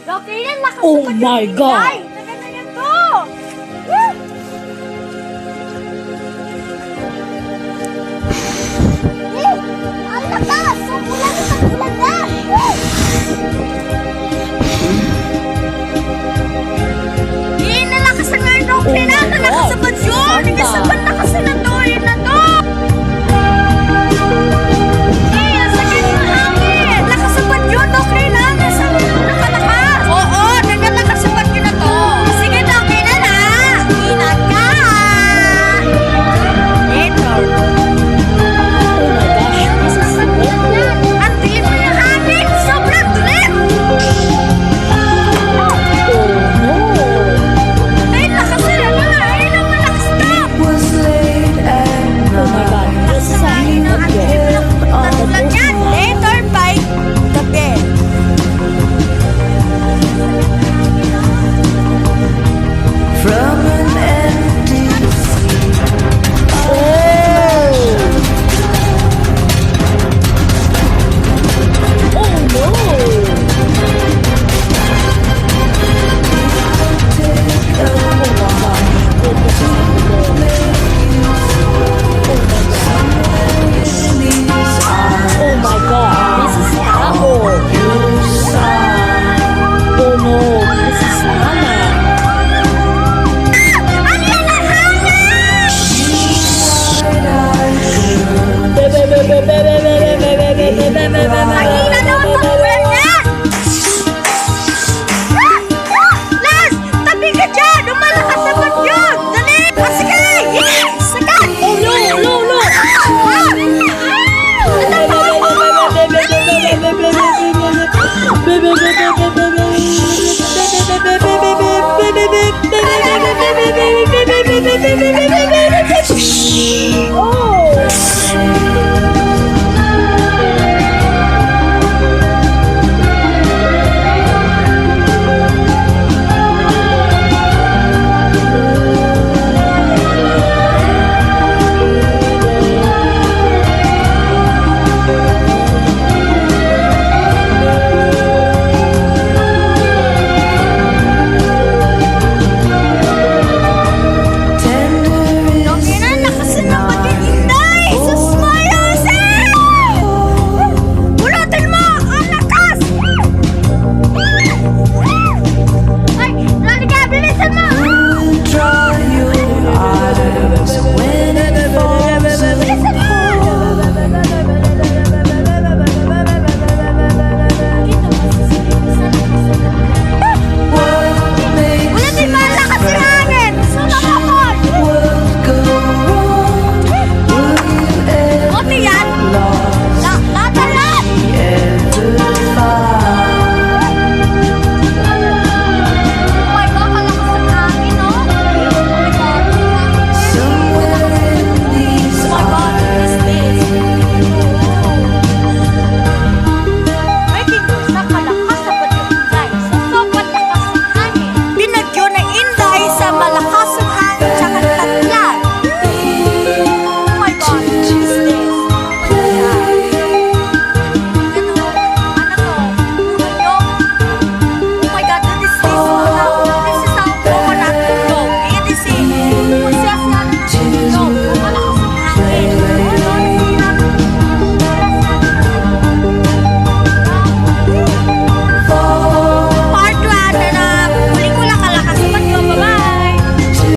Okay na, lakas Oh naman my yung God. inday. Ganyan to. Woo! Ang lakas! Ulan na, ulan na! Nalakas na nga yung okay na! Nalakas sa Bagyong! Nagasaban na kasi na to! Yun na to! Ang sakit ng hangin! Lakas sa Bagyong! Okay na! Nakalakas! Oo! Nagalakas sa Bagyong na to! Sige na! Okay na na! Ingat ka! Ito! Oh my gosh, this is awful. Ang dilim na yung hangin! Sobrang dilim! Oh no. Ay, lakas na! Ay, lang malakas to! Oh my God, this is a Ang dilim na ulan yan! Later by gabi! From an empty Oh no. Oh my God, this is awful. Oh no, this is Hana. Ang lalahangan! Mahina na ang pag-ulan yan! Les! Tabi ka dyan! Lumalakas sa Bagyong! Dali! Sige! Yes! Sagat! Oh no, no, no. Ano to?